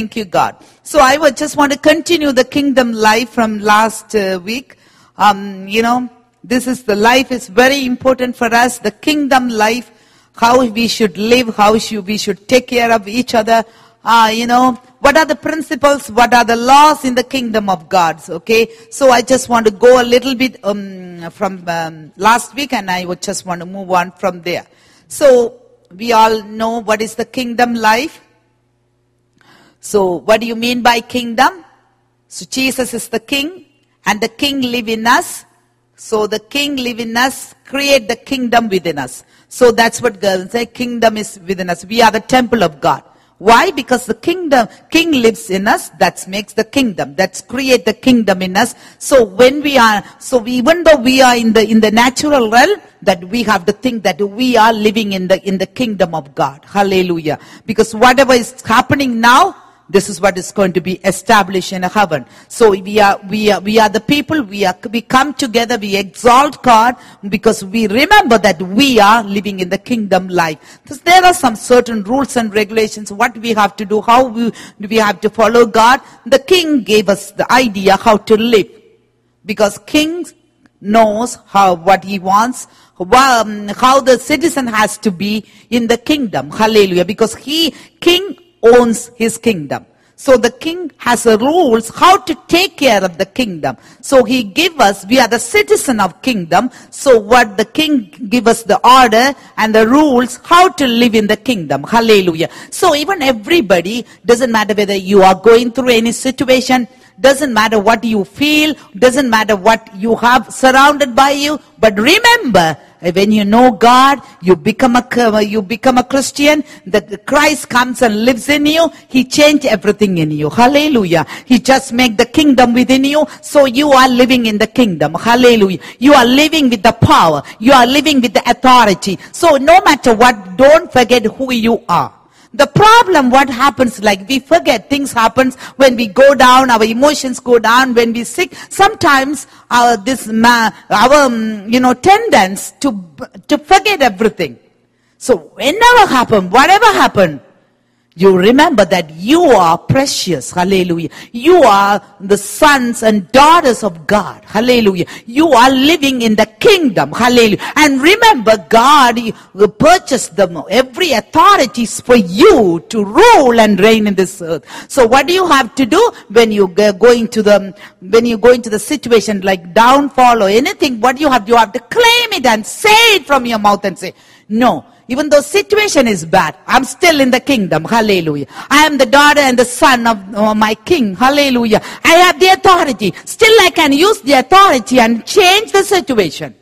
Thank you, God. So I would just want to continue the kingdom life from last week. This is the life is very important for us. The kingdom life, how we should live, we should take care of each other. What are the principles, what are the laws in the kingdom of God? Okay, so I just want to go a little bit from last week, and I would just want to move on from there. So we all know what is the kingdom life. So what do you mean by kingdom? So Jesus is the king, and the king live in us. So the king live in us, create the kingdom within us. So that's what God says, kingdom is within us. We are the temple of God. Why? Because the king lives in us. That makes the kingdom. That's create the kingdom in us. So even though we are in the natural realm, that we have to think that we are living in the kingdom of God. Hallelujah. Because whatever is happening now, this is what is going to be established in heaven. So we are the people. We come together. We exalt God because we remember that we are living in the kingdom life. There are some certain rules and regulations. What we have to do, how we have to follow God. The king gave us the idea how to live, because king knows what he wants, how the citizen has to be in the kingdom. Hallelujah. Because king owns his kingdom. So the king has rules how to take care of the kingdom. So we are the citizen of kingdom. So what the king give us the order and the rules how to live in the kingdom. Hallelujah. So even everybody, doesn't matter whether you are going through any situation, doesn't matter what you feel, doesn't matter what you have surrounded by you, but remember, when you know God, you become a Christian, that Christ comes and lives in you, He changed everything in you. Hallelujah. He just make the kingdom within you, so you are living in the kingdom. Hallelujah. You are living with the power. You are living with the authority. So no matter what, don't forget who you are. The problem, what happens, like we forget, things happens when we go down, our emotions go down, when we sick. Sometimes our tendency to forget everything. So whatever happened, you remember that you are precious. Hallelujah. You are the sons and daughters of God. Hallelujah. You are living in the kingdom. Hallelujah. And remember, God will purchase them. Every authority is for you to rule and reign in this earth. So what do you have to do when you go into the situation like downfall or anything? What you have to claim it and say it from your mouth and say, no. Even though situation is bad, I'm still in the kingdom. Hallelujah. I am the daughter and the son of my king. Hallelujah. I have the authority. Still I can use the authority and change the situation.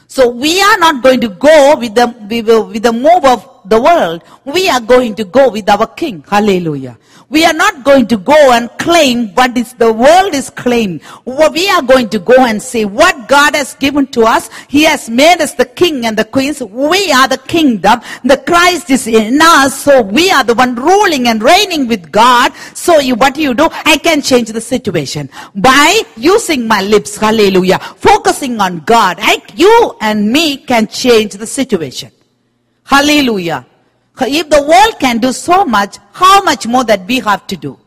So we are not going to go with the move of the world. We are going to go with our king. Hallelujah. We are not going to go and claim what is the world is claiming. We are going to go and say what God has given to us. He has made us the king and the queens. We are the kingdom. The Christ is in us. So we are the one ruling and reigning with God. So what do? I can change the situation by using my lips. Hallelujah. Focusing on God. You and me can change the situation. Hallelujah. If the world can do so much, how much more that we have to do?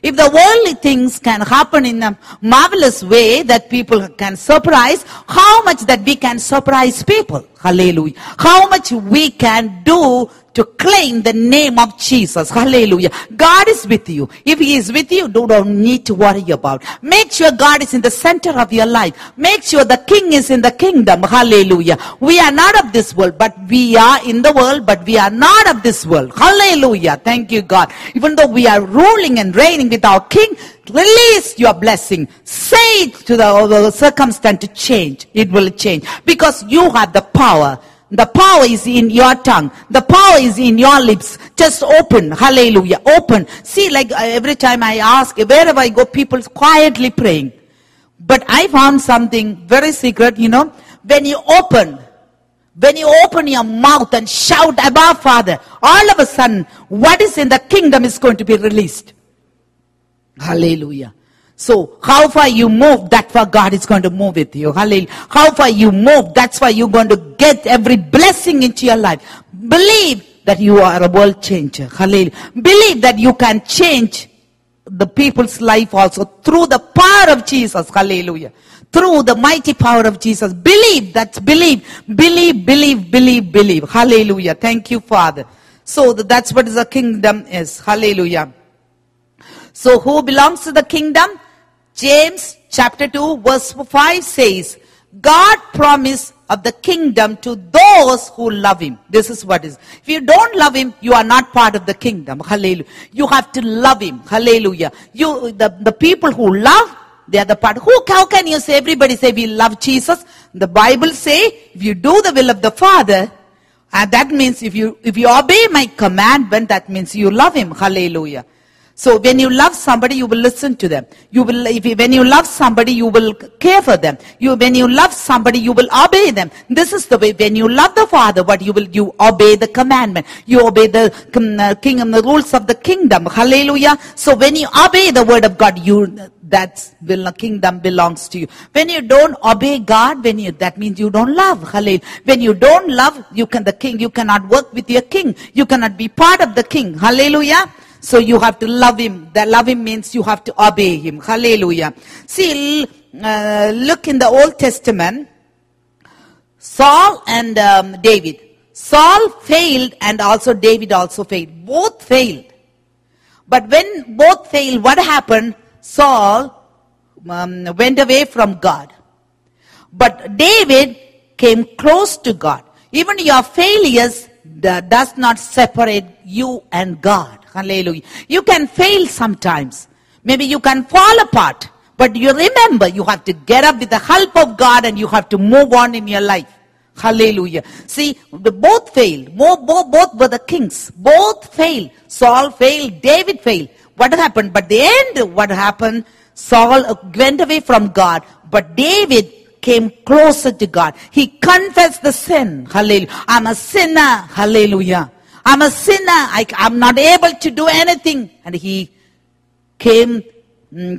If the worldly things can happen in a marvelous way that people can surprise, how much that we can surprise people? Hallelujah. How much we can do to claim the name of Jesus. Hallelujah. God is with you. If He is with you, you don't need to worry about. Make sure God is in the center of your life. Make sure the King is in the kingdom. Hallelujah. We are not of this world, but we are in the world, but we are not of this world. Hallelujah. Thank you, God. Even though we are ruling and reigning with our King, release your blessing. Say it to the circumstance to change. It will change. Because you have the power. The power is in your tongue. The power is in your lips. Just open. Hallelujah. Open. See, like every time I ask, wherever I go, people quietly praying. But I found something very secret, when you open your mouth and shout, Abba, Father, all of a sudden, what is in the kingdom is going to be released. Hallelujah. So how far you move, that far God is going to move with you. Hallelujah. How far you move, that's why you're going to get every blessing into your life. Believe that you are a world changer. Hallelujah. Believe that you can change the people's life also through the power of Jesus. Hallelujah. Through the mighty power of Jesus. Believe. Believe. Hallelujah. Thank you, Father. So that's what the kingdom is. Hallelujah. So who belongs to the kingdom? James chapter 2 verse 5 says, God promised of the kingdom to those who love him. This is what is. If you don't love him, you are not part of the kingdom. Hallelujah. You have to love him. Hallelujah. The people who love, they are the part. How can you say, everybody say we love Jesus? The Bible say, if you do the will of the Father, and that means if you obey my commandment, that means you love him. Hallelujah. So when you love somebody, you will listen to them. When you love somebody, you will care for them. When you love somebody, you will obey them. This is the way. When you love the Father, you obey the commandment. You obey the kingdom, the rules of the kingdom. Hallelujah. So when you obey the word of God, the kingdom belongs to you. When you don't obey God, that means you don't love. Hallelujah. When you don't love, you cannot work with your king. You cannot be part of the king. Hallelujah. So you have to love him. That love him means you have to obey him. Hallelujah. See, look in the Old Testament. Saul and David. Saul failed and also David also failed. Both failed. But when both failed, what happened? Saul went away from God. But David came close to God. Even your failures does not separate you and God. Hallelujah. You can fail sometimes. Maybe you can fall apart. But you remember, you have to get up with the help of God and you have to move on in your life. Hallelujah. See, both failed. Both were the kings. Both failed. Saul failed. David failed. What happened? But the end, what happened? Saul went away from God. But David came closer to God. He confessed the sin. Hallelujah. I'm a sinner. Hallelujah. I'm a sinner. I'm not able to do anything. And he came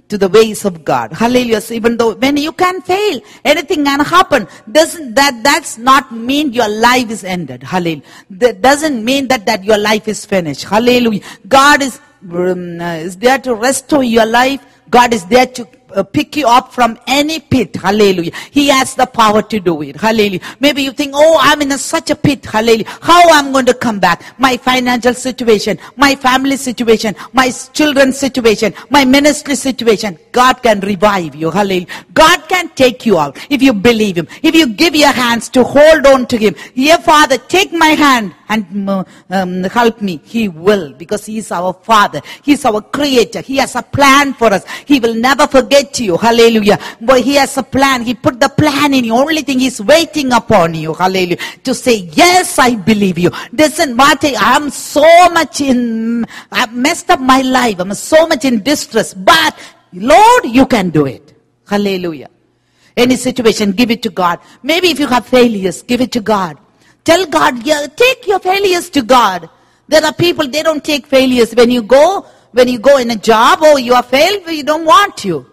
to the ways of God. Hallelujah. So even though when you can fail, anything can happen. That's not mean your life is ended. Hallelujah. That doesn't mean that your life is finished. Hallelujah. God is there to restore your life. God is there to pick you up from any pit. Hallelujah. He has the power to do it. Hallelujah. Maybe you think, oh, I'm in such a pit. Hallelujah. How I'm going to come back? My financial situation, my family situation, my children's situation, my ministry situation. God can revive you. Hallelujah. God can take you out if you believe him. If you give your hands to hold on to him. Dear Father, take my hand and help me. He will, because he is our Father. He is our creator. He has a plan for us. He will never forget you. Hallelujah. But he has a plan. He put the plan in you. Only thing he's waiting upon you. Hallelujah. To say, yes, I believe you. Doesn't matter. I've messed up my life. I'm so much in distress. But Lord, you can do it. Hallelujah. Any situation, give it to God. Maybe if you have failures, give it to God. Tell God, take your failures to God. There are people, they don't take failures. When you go in a job, oh, you are failed, we don't want you.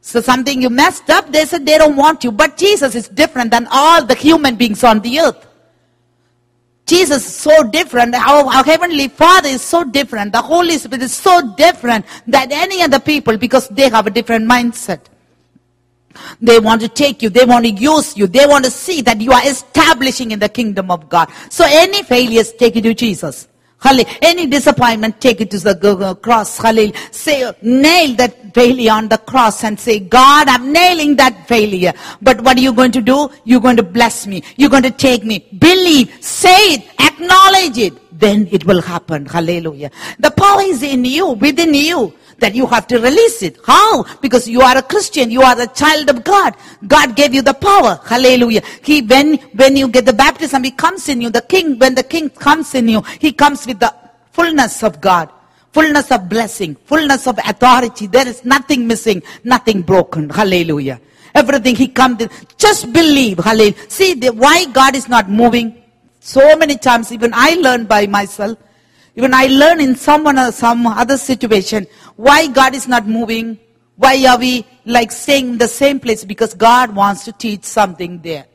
So something you messed up, they said they don't want you. But Jesus is different than all the human beings on the earth. Jesus is so different. Our Heavenly Father is so different. The Holy Spirit is so different than any other people because they have a different mindset. They want to take you. They want to use you. They want to see that you are establishing in the kingdom of God. So any failures, take it to Jesus. Hallelujah. Any disappointment, take it to the cross. Hallelujah. Say, nail that failure on the cross and say, God, I'm nailing that failure. But what are you going to do? You're going to bless me. You're going to take me. Believe. Say it. Acknowledge it. Then it will happen. Hallelujah. The power is in you, within you. That you have to release it. How? Because you are a Christian. You are a child of God. God gave you the power. Hallelujah. When you get the baptism, he comes in you. When the king comes in you, he comes with the fullness of God. Fullness of blessing. Fullness of authority. There is nothing missing. Nothing broken. Hallelujah. Everything he comes in. Just believe. Hallelujah. See why God is not moving. So many times, even I learned by myself. Even I learn in some other situation, why God is not moving. Why are we like staying in the same place? Because God wants to teach something there.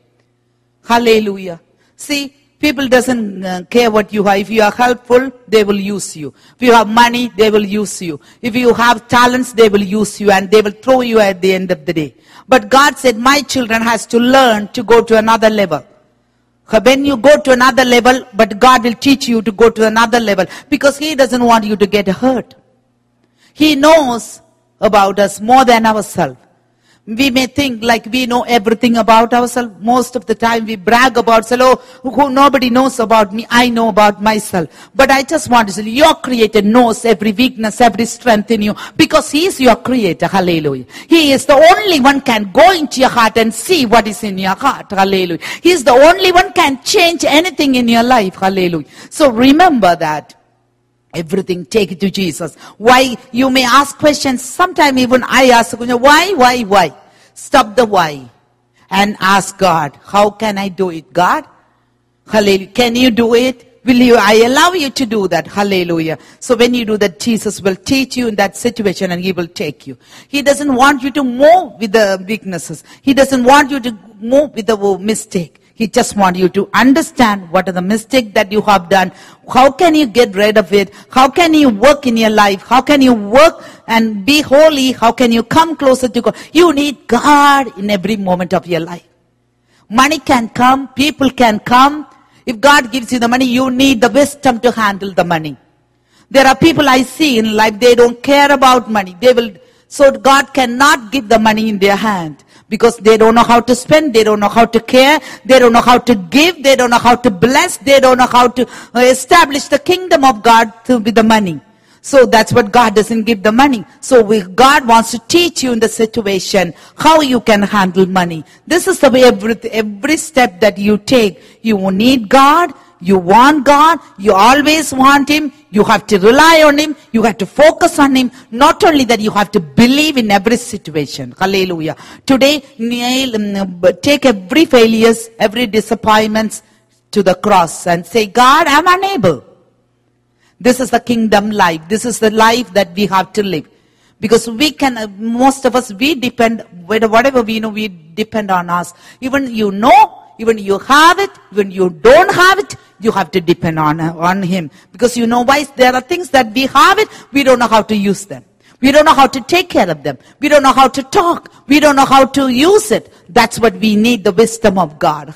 Hallelujah. See, People doesn't care what you have. If you are helpful, they will use you. If you have money, they will use you. If you have talents, they will use you and they will throw you at the end of the day. But God said, my children has to learn to go to another level. When you go to another level, but God will teach you to go to another level because He doesn't want you to get hurt. He knows about us more than ourselves. We may think like we know everything about ourselves. Most of the time we brag about, who nobody knows about me, I know about myself. But I just want to say, your Creator knows every weakness, every strength in you, because He is your Creator. Hallelujah. He is the only one can go into your heart and see what is in your heart. Hallelujah. He is the only one can change anything in your life. Hallelujah. So remember that. Everything, take it to Jesus. Why? You may ask questions. Sometimes even I ask, why? Stop the why and ask God, how can I do it? God, hallelujah. Can you do it? Will you? I allow you to do that. Hallelujah. So when you do that, Jesus will teach you in that situation and He will take you. He doesn't want you to move with the weaknesses. He doesn't want you to move with the mistake. He just wants you to understand what are the mistakes that you have done. How can you get rid of it? How can you work in your life? How can you work and be holy? How can you come closer to God? You need God in every moment of your life. Money can come. People can come. If God gives you the money, you need the wisdom to handle the money. There are people I see in life, they don't care about money. So God cannot give the money in their hand. Because they don't know how to spend, they don't know how to care, they don't know how to give, they don't know how to bless, they don't know how to establish the kingdom of God with the money. So that's what God doesn't give the money. So God wants to teach you in the situation how you can handle money. This is the way every step that you take. You need God. You want God, you always want Him, you have to rely on Him, you have to focus on Him. Not only that, you have to believe in every situation. Hallelujah. Today, take every failures, every disappointments to the cross and say, God, I'm unable. This is the kingdom life. This is the life that we have to live. Because most of us, we depend, whatever we know, we depend on us. Even you have it, when you don't have it, you have to depend on Him. Because you know why? There are things that we have it, we don't know how to use them. We don't know how to take care of them. We don't know how to talk. We don't know how to use it. That's what we need, the wisdom of God.